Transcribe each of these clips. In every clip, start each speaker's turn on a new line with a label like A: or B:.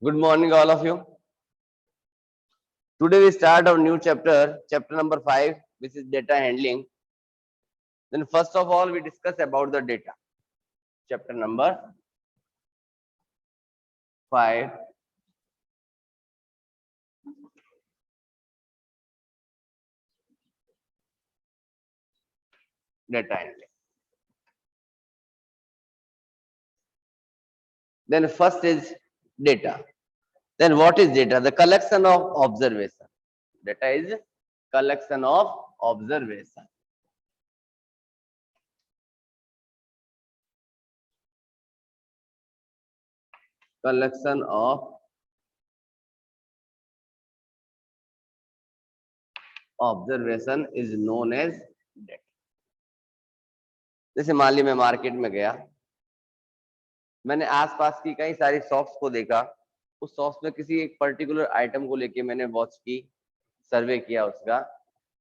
A: Good morning, all of you. Today we start our new chapter number 5, which is data handling. Then first of all, we discuss about the data. Chapter number 5. Data handling. Then first is data. Then what is data? The collection of observation. Data is collection of observation. Collection of observation is known as data. जैसे मान ली मैं market में गया, मैंने आसपास की कई सारी शॉप्स को देखा, उस शॉप्स में किसी एक पर्टिकुलर आइटम को लेके मैंने वॉच की, सर्वे किया उसका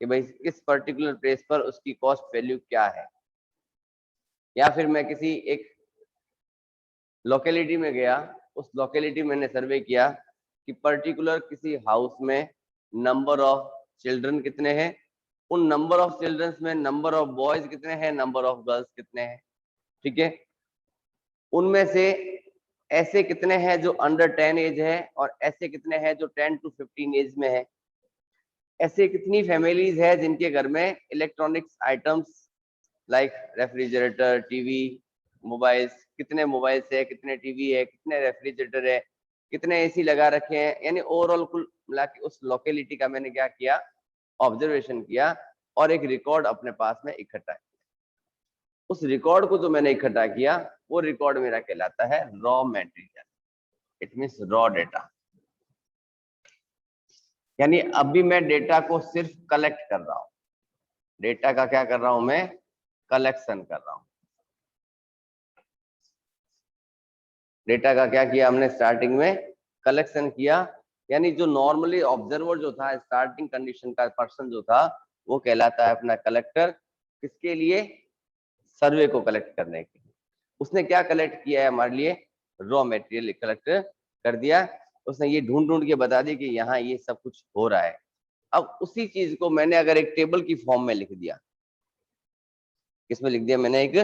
A: कि भाई किस पर्टिकुलर प्लेस पर उसकी कॉस्ट वैल्यू क्या है। या फिर मैं किसी एक लोकेलिटी में गया, उस लोकेलिटी मैंने सर्वे किया कि पर्टिकुलर किसी हाउस में नंबर ऑफ चिल्ड्रन कितने हैं, उन नंबर ऑफ चिल्ड्रन में नंबर ऑफ बॉयज कितने हैं, नंबर ऑफ गर्ल्स कितने हैं। ठीक है, उनमें से ऐसे कितने हैं जो अंडर 10 एज है और ऐसे कितने हैं जो 10 to 15 एज में है। ऐसे कितनी फैमिलीज है जिनके घर में electronics items like refrigerator, TV, mobiles, कितने मोबाइल्स है, कितने टीवी है, कितने रेफ्रिजरेटर है, कितने एसी लगा रखे हैं। यानी ओवरऑल कुल मिला के उस लोकेलिटी का मैंने क्या किया, ऑब्जर्वेशन किया और एक रिकॉर्ड अपने पास में इकट्ठा किया। उस रिकॉर्ड को जो मैंने इकट्ठा किया वो रिकॉर्ड मेरा कहलाता है raw material. It means raw data. यानी अभी मैं डेटा को सिर्फ कलेक्ट कर रहा हूं। डेटा का क्या कर रहा हूं मैं, कलेक्शन कर रहा हूं। डेटा का क्या किया हमने, स्टार्टिंग में कलेक्शन किया। यानी जो नॉर्मली ऑब्जर्वर जो था, स्टार्टिंग कंडीशन का पर्सन जो था, वो कहलाता है अपना कलेक्टर। किसके लिए, सर्वे को कलेक्ट करने के लिए। उसने क्या कलेक्ट किया है हमारे लिए, रॉ मटेरियल कलेक्ट कर दिया। उसने ये ढूंढ ढूंढ के बता दी कि यहाँ ये सब कुछ हो रहा है। अब उसी चीज को मैंने अगर एक टेबल की फॉर्म में लिख दिया, किसमें लिख दिया मैंने, एक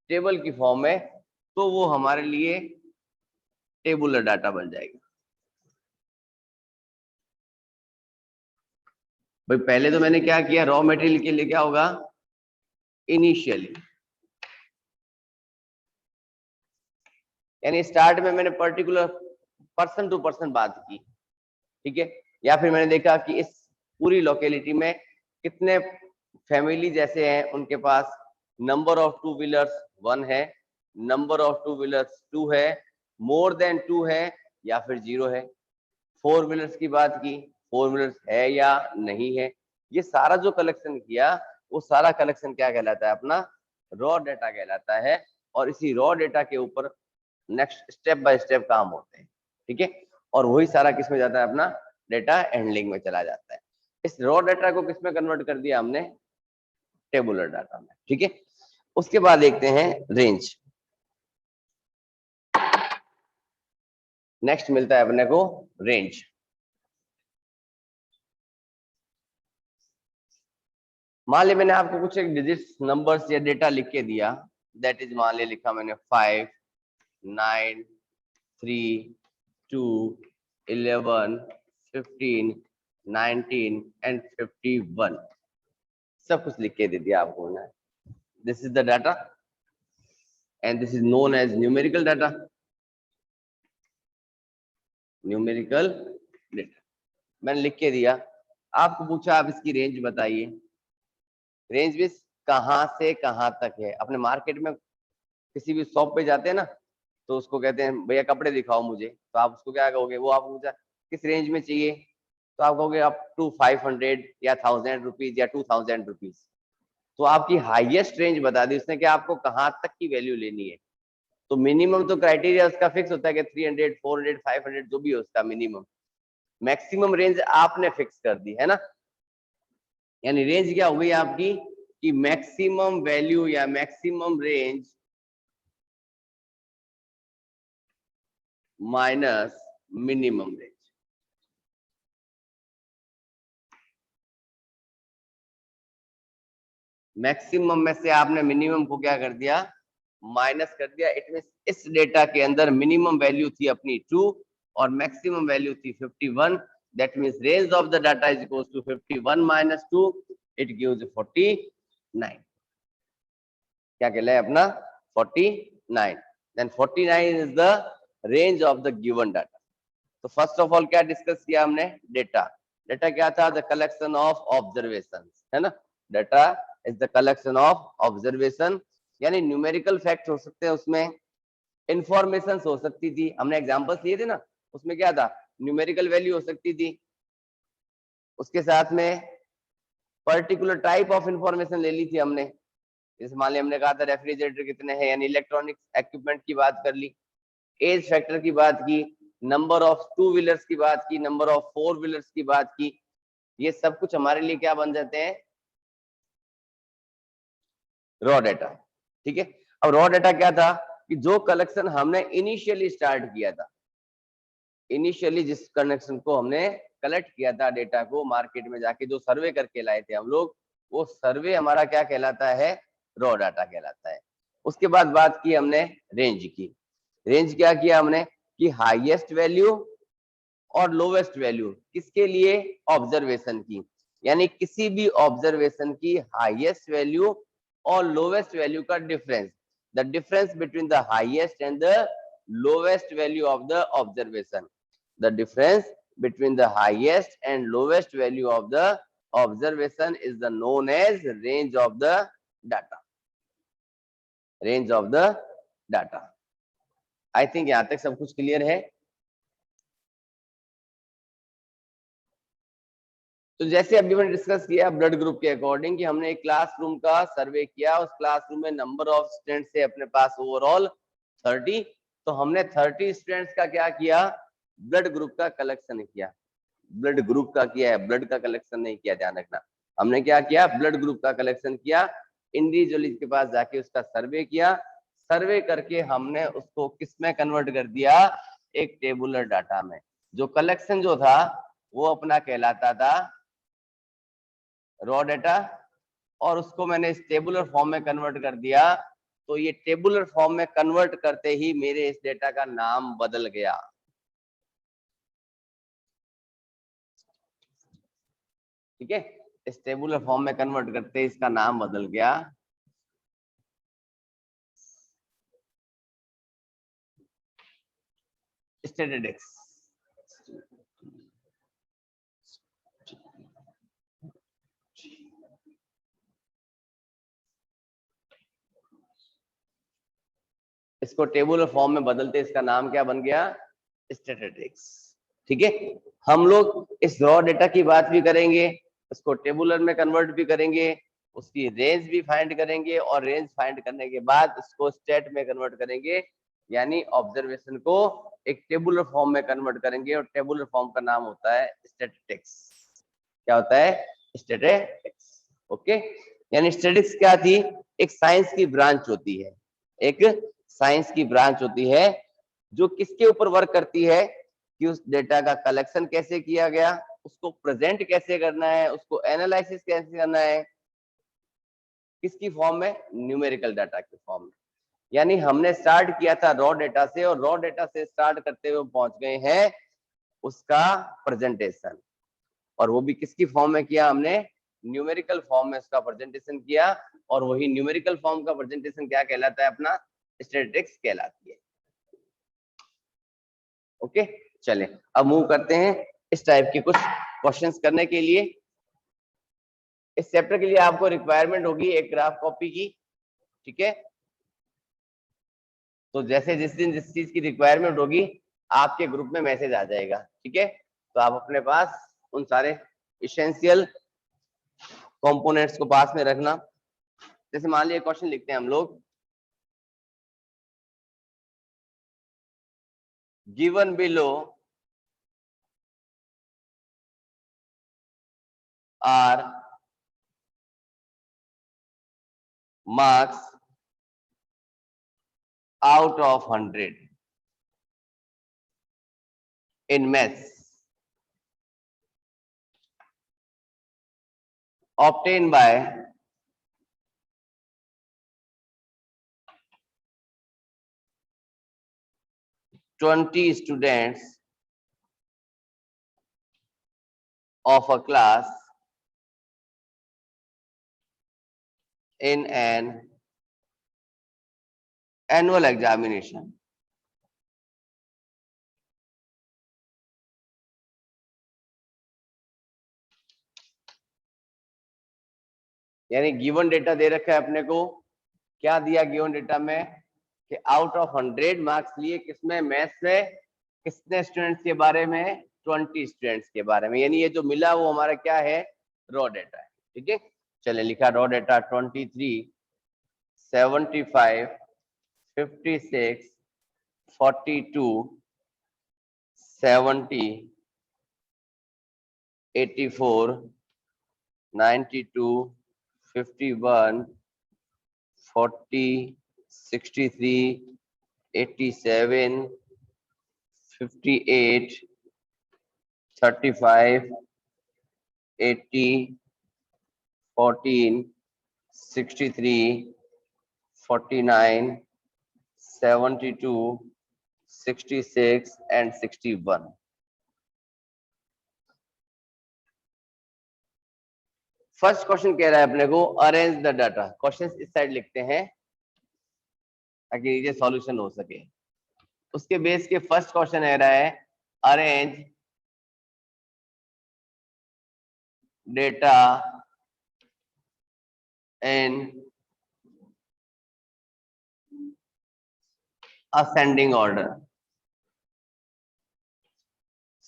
A: टेबल की फॉर्म में, तो वो हमारे लिए टेबुलर डाटा बन जाएगा। भाई पहले तो मैंने क्या किया, रॉ मटेरियल के लिए क्या होगा, इनिशियली, यानी स्टार्ट में मैंने पर्टिकुलर पर्सन टू पर्सन बात की। ठीक है, या फिर मैंने देखा कि इस पूरी लोकेलिटी में कितने फैमिली जैसे हैं, उनके पास नंबर ऑफ टू व्हीलर्स 1 है, नंबर ऑफ टू व्हीलर्स 2 है, मोर देन 2 है या फिर 0 है। 4 व्हीलर्स की बात की, 4 व्हीलर्स है या नहीं है। ये सारा जो कलेक्शन किया, वो सारा कलेक्शन क्या कहलाता है, अपना रॉ डेटा कहलाता है। और इसी रॉ डेटा के ऊपर नेक्स्ट स्टेप बाय स्टेप काम होते हैं। ठीक है, और वही सारा किस में जाता है, अपना डेटा हैंडलिंग में चला जाता है। इस रॉ डेटा को किस में कन्वर्ट कर दिया हमने, टेबुलर डाटा में। ठीक है, उसके बाद देखते हैं रेंज। नेक्स्ट मिलता है अपने को रेंज। मान लिया मैंने आपको कुछ एक डिजिट्स, नंबर्स या डेटा लिख के दिया, दैट इज मान लिया लिखा मैंने 5, 9, 3, 2, 11, 15, 19 एंड 51, सब कुछ लिख के दे दिया आपको ना। This is the data and this is known as numerical data. Numerical data मैंने लिख के दिया। आपको पूछा आप इसकी रेंज बताइए। रेंज भी कहां से कहां तक है। अपने मार्केट में किसी भी शॉप पे जाते हैं ना, तो उसको कहते हैं भैया कपड़े दिखाओ मुझे, तो आप उसको क्या कहोगे, वो आपको पूछा किस रेंज में चाहिए, तो आप कहोगे अप टू 500 या 1000 रुपीज या 2000 रुपीज। तो आपकी हाईएस्ट रेंज बता दी उसने कि आपको कहाँ तक की वैल्यू लेनी है। तो मिनिमम तो क्राइटेरिया उसका फिक्स होता है कि 300, 400, 500 जो भी हो उसका मिनिमम। मैक्सिमम रेंज आपने फिक्स कर दी है ना। यानी रेंज क्या हुई आपकी, कि मैक्सिमम वैल्यू या maximum range minus minimum range. Maximum में से आपने मिनिमम को क्या कर दिया, माइनस कर दिया। इट मींस इस डेटा के अंदर मिनिमम वैल्यू थी अपनी 2 और मैक्सिमम वैल्यू थी 51। That means range of the data is equals to 51 minus 2, it gives 49। क्या कहलाए अपना 49। Then 49 is the range of the given data. तो फर्स्ट ऑफ ऑल क्या डिस्कस किया हमने, डेटा। डेटा क्या था, द कलेक्शन ऑफ ऑब्जर्वेशन, है ना। Data is the collection of observation, यानी न्यूमेरिकल फैक्ट हो सकते हैं उसमें, इंफॉर्मेशन हो सकती थी। हमने एग्जांपल्स लिए थे ना, उसमें क्या था, न्यूमेरिकल वैल्यू हो सकती थी, उसके साथ में पर्टिकुलर टाइप ऑफ इंफॉर्मेशन ले ली थी हमने। जैसे मान लिया हमने कहा था रेफ्रिजरेटर कितने हैं, यानी इलेक्ट्रॉनिक्स इक्विपमेंट की बात कर ली, एज फैक्टर की बात की, नंबर ऑफ 2 व्हीलर्स की बात की, नंबर ऑफ 4 व्हीलर्स की बात की। ये सब कुछ हमारे लिए क्या बन जाते हैं, रॉ डेटा। ठीक है। अब रॉ डेटा क्या था कि जो कलेक्शन हमने इनिशियली स्टार्ट किया था, इनिशियली जिस कनेक्शन को हमने कलेक्ट किया था डेटा को, मार्केट में जाके जो सर्वे करके लाए थे हम लोग, वो सर्वे हमारा क्या कहलाता है, रॉ डाटा कहलाता है। उसके बाद बात की हमने रेंज की। रेंज क्या किया हमने कि हाईएस्ट वैल्यू और लोवेस्ट वैल्यू किसके लिए, ऑब्जर्वेशन की, यानी किसी भी ऑब्जर्वेशन की हाईएस्ट वैल्यू और लोवेस्ट वैल्यू का difference, the difference between the highest and the lowest value of the observation, the difference between the highest and lowest value of the observation is the known as range of the data, range of the data। I think यहां तक सब कुछ clear है। तो जैसे अभी मैंने discuss किया ब्लड ग्रुप के अकॉर्डिंग कि हमने एक क्लासरूम का सर्वे किया, उस क्लासरूम में नंबर ऑफ स्टूडेंट्स थे अपने पास ओवरऑल 30। तो हमने 30 स्टूडेंट्स का क्या किया, ब्लड ग्रुप का कलेक्शन किया। ब्लड ग्रुप का किया है, ब्लड का कलेक्शन नहीं किया, ध्यान रखना। हमने क्या किया, ब्लड ग्रुप का कलेक्शन किया, इंडिविजुअली के पास जाके उसका सर्वे किया। सर्वे करके हमने उसको किस में कन्वर्ट कर दिया, एक टेबुलर डाटा में। जो कलेक्शन जो था वो अपना कहलाता था रॉ डेटा, और उसको मैंने इस टेबुलर फॉर्म में कन्वर्ट कर दिया। तो ये टेबुलर फॉर्म में कन्वर्ट करते ही मेरे इस डेटा का नाम बदल गया। ठीक है, इस टेबुलर फॉर्म में कन्वर्ट करते ही इसका नाम बदल गया। स्टैटिस्टिक्स। इसको टेबुलर फॉर्म में बदलते इसका नाम क्या बन गया, स्टैटिस्टिक्स। ठीक है, हम लोग इस रॉ डेटा की बात भी करेंगे, इसको टेबुलर में कन्वर्ट भी करेंगे, उसकी रेंज भी फाइंड करेंगे, और रेंज फाइंड करने के बाद उसको स्टेट में कन्वर्ट करेंगे, यानी ऑब्जर्वेशन को एक टेबुलर फॉर्म में कन्वर्ट करेंगे। और टेबुलर फॉर्म का नाम होता है स्टैटिस्टिक्स। क्या होता है, स्टैटिस्टिक्स। ओके, यानी स्टैटिस्टिक्स क्या थी, एक साइंस की ब्रांच होती है, एक साइंस की ब्रांच होती है जो किसके ऊपर वर्क करती है कि उस डेटा का कलेक्शन कैसे किया गया, उसको प्रेजेंट कैसे करना है, उसको एनालिसिस कैसे करना है, किसकी फॉर्म में, न्यूमेरिकल डाटा की फॉर्म में। यानी हमने स्टार्ट किया था रॉ डेटा से, और रॉ डेटा से स्टार्ट करते हुए पहुंच गए हैं उसका प्रेजेंटेशन, और वो भी किसकी फॉर्म में किया हमने, न्यूमेरिकल फॉर्म में उसका प्रेजेंटेशन किया। और वही न्यूमेरिकल फॉर्म का प्रेजेंटेशन क्या कहलाता है, अपना स्टैटिस्टिक्स कहलाती है। ओके, चले अब मूव करते हैं इस टाइप के कुछ क्वेश्चंस करने के लिए। इस चैप्टर के लिए आपको रिक्वायरमेंट होगी एक ग्राफ कॉपी की। ठीक है, तो जैसे जिस दिन जिस चीज की रिक्वायरमेंट होगी आपके ग्रुप में मैसेज आ जाएगा। ठीक है, तो आप अपने पास उन सारे इसेंशियल कंपोनेंट्स को पास में रखना। जैसे मान लिया क्वेश्चन लिखते हैं हम लोग, given below are marks out of 100, in maths obtained by (20) students of a class in an annual examination. यानी गिवन डेटा दे रखा है अपने को, क्या दिया गिवन डेटा में कि आउट ऑफ 100 मार्क्स लिए किसमें, मैथ्स में, कितने स्टूडेंट्स के बारे में, 20 स्टूडेंट्स के बारे में। यानी ये जो मिला वो हमारा क्या है, रॉ डेटा है। ठीक है, चलिए लिखा raw data 23, 75, 56, 42, 70, 84, 92, 51, 40, 63, 87, 58, 35, 80, 14, 63, 49, 72, 66 and 61. First question कह रहा है अपने को अरेंज द डाटा। क्वेश्चन इस साइड लिखते हैं ताकि नीचे सॉल्यूशन हो सके। उसके बेस के फर्स्ट क्वेश्चन कह रहा है arrange data in ascending order.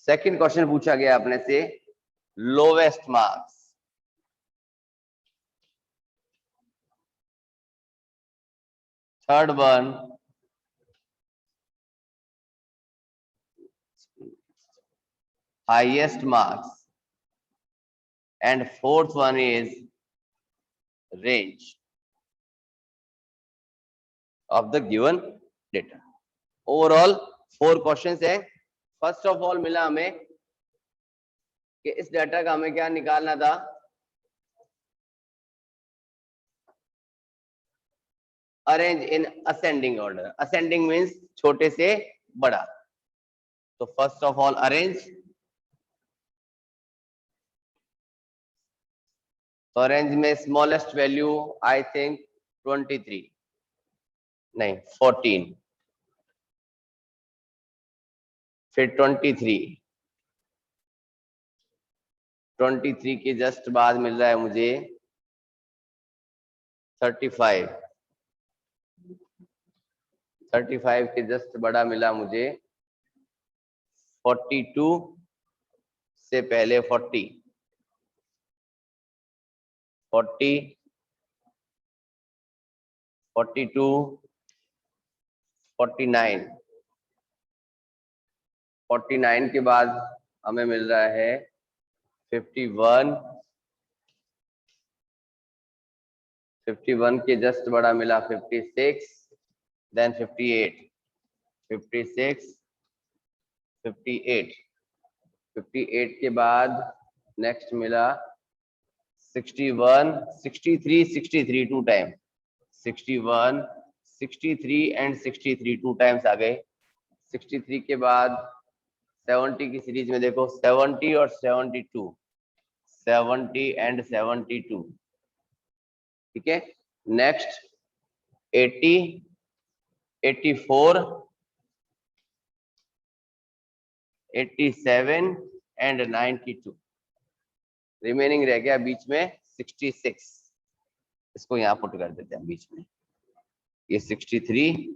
A: Second question पूछा गया अपने से lowest marks. Third one highest marks and fourth one is range of the given data. Overall 4 questions है। फर्स्ट ऑफ ऑल मिला हमें कि इस डाटा का हमें क्या निकालना था, arrange in ascending order. Ascending means छोटे से बड़ा। तो फर्स्ट ऑफ ऑल अरेंज, तो अरेंज में स्मॉलेस्ट वैल्यू आई थिंक 23 नहीं 14, फिर 23 के जस्ट बाद मिल रहा है मुझे 35 के जस्ट बड़ा मिला मुझे 42 से पहले 40, 42, 49 के बाद हमें मिल रहा है 51 के जस्ट बड़ा मिला 56, देन 58, 58 के बाद नेक्स्ट मिला 61, 63 two time, 61, 63 and 63 two times आ गए। 63 के बाद 70 की सीरीज में देखो 70 और 72, 70 एंड 72। ठीक है, नेक्स्ट 80, 84, 87 एंड 92। रिमेनिंग रह गया बीच में 66। इसको यहाँ पुट कर देते हैं बीच में, ये 63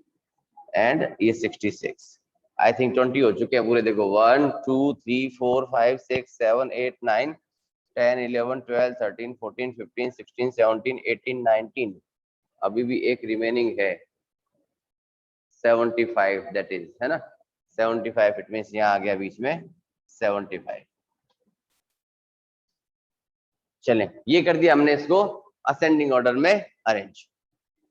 A: एंड ये 66। आई थिंक 20 हो चुके हैं पूरे। देखो 1 2 3 4 5 6 7 8 9 10 11 12 13 14 15 16 17 18 19। अभी भी एक रिमेनिंग है 75, दैट इज है ना 75। इट मींस यहाँ आ गया बीच में 75। चलें, ये कर दिया हमने इसको असेंडिंग ऑर्डर में अरेंज।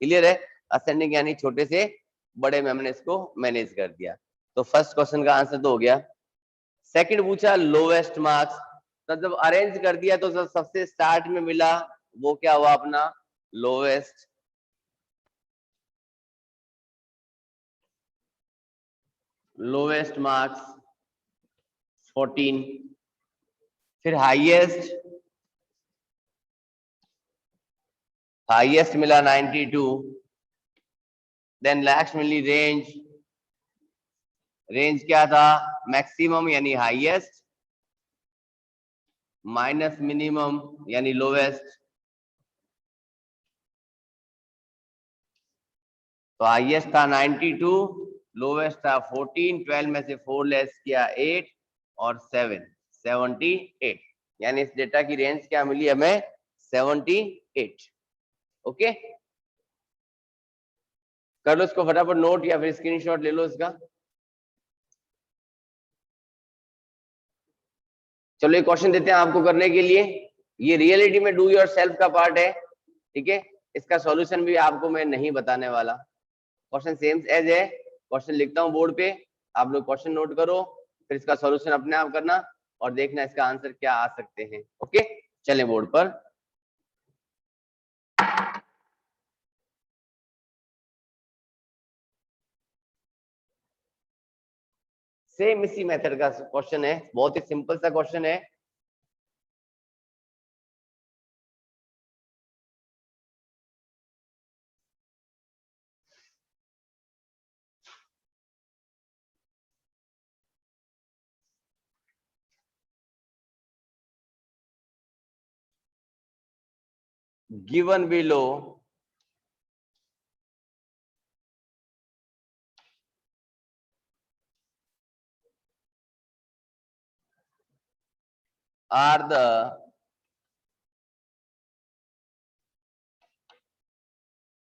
A: क्लियर है, असेंडिंग यानी छोटे से बड़े में हमने इसको मैनेज कर दिया। तो फर्स्ट क्वेश्चन का आंसर तो हो गया। सेकंड पूछा लोवेस्ट मार्क्स, तो जब अरेंज कर दिया तो सबसे स्टार्ट में मिला वो क्या हुआ अपना लोवेस्ट। लोवेस्ट मार्क्स 14, फिर हाईएस्ट, हाईएस्ट मिला 92, देन लास्ट मिली रेंज, रेंज क्या था मैक्सिमम यानी हाईएस्ट माइनस मिनिमम यानी लोवेस्ट। तो हाईएस्ट था 92, लोवेस्ट था 14, 12 में से 4 लेस किया 8 और 7 78, यानी इस डेटा की रेंज क्या मिली हमें 78। ओके, कर लो इसको फटाफट नोट या फिर स्क्रीनशॉट ले लो इसका। चलो एक क्वेश्चन देते हैं आपको करने के लिए, ये रियलिटी में डू योर सेल्फ का पार्ट है, ठीक है। इसका सॉल्यूशन भी आपको मैं नहीं बताने वाला, क्वेश्चन सेम एज है। क्वेश्चन लिखता हूँ बोर्ड पे, आप लोग क्वेश्चन नोट करो, फिर इसका सॉल्यूशन अपने आप करना और देखना इसका आंसर क्या आ सकते हैं। ओके, चलें बोर्ड पर। सेम इसी मेथड का क्वेश्चन है, बहुत ही सिंपल सा क्वेश्चन है। Given below are the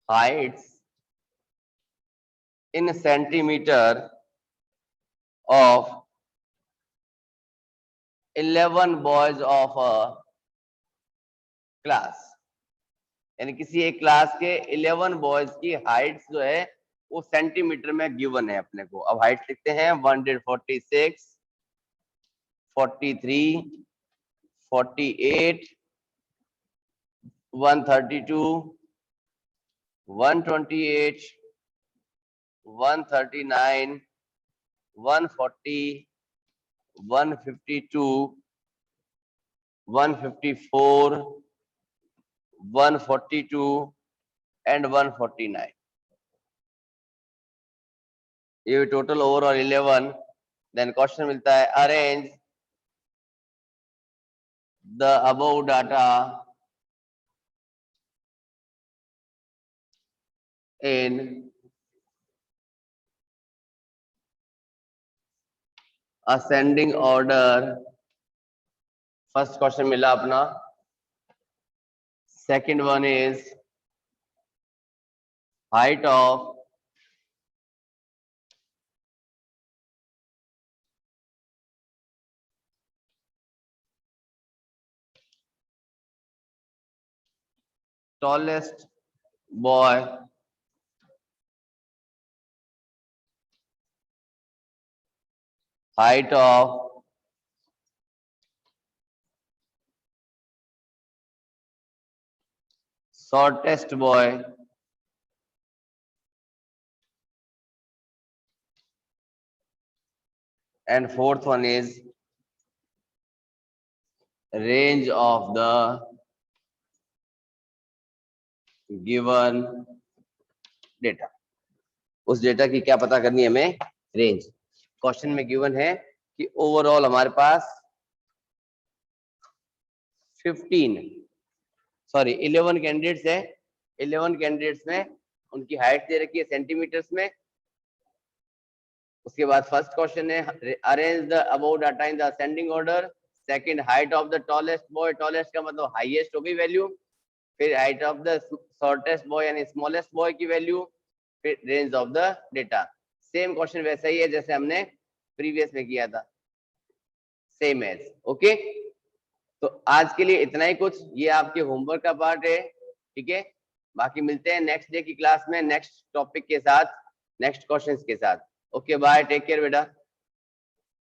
A: heights in centimeter of 11 boys of a class, यानी किसी एक क्लास के 11 बॉयज की हाइट्स जो है वो सेंटीमीटर में गिवन है अपने को। अब हाइट लिखते हैं 146, 43, 48, 132, 128, 139, 140, 152, 154, 142 एंड 149। ये टोटल ओवरऑल 11। देन क्वेश्चन मिलता है arrange the above data in ascending order. First question मिला अपना। Second one is height of tallest boy height of shortest boy and fourth one is range of the given data। उस data की क्या पता करनी है हमें रेंज। क्वेश्चन में गिवन है कि ओवरऑल हमारे पास 11 कैंडिडेट्स है। 11 कैंडिडेट्स में उनकी हाइट दे रखी है सेंटीमीटर्स में। उसके बाद फर्स्ट क्वेश्चन है arrange the above data in the ascending order. Second height of the tallest boy, tallest का मतलब हाईएस्ट हो गई वैल्यू। फिर height of the shortest boy यानी स्मॉलेस्ट बॉय की वैल्यू, फिर range of the data. Same question वैसा ही है जैसे हमने प्रीवियस में किया था, सेम एज। ओके, तो आज के लिए इतना ही कुछ, ये आपके होमवर्क का पार्ट है, ठीक है। बाकी मिलते हैं नेक्स्ट डे की क्लास में नेक्स्ट टॉपिक के साथ, नेक्स्ट क्वेश्चंस के साथ। ओके बाय, टेक केयर बेटा।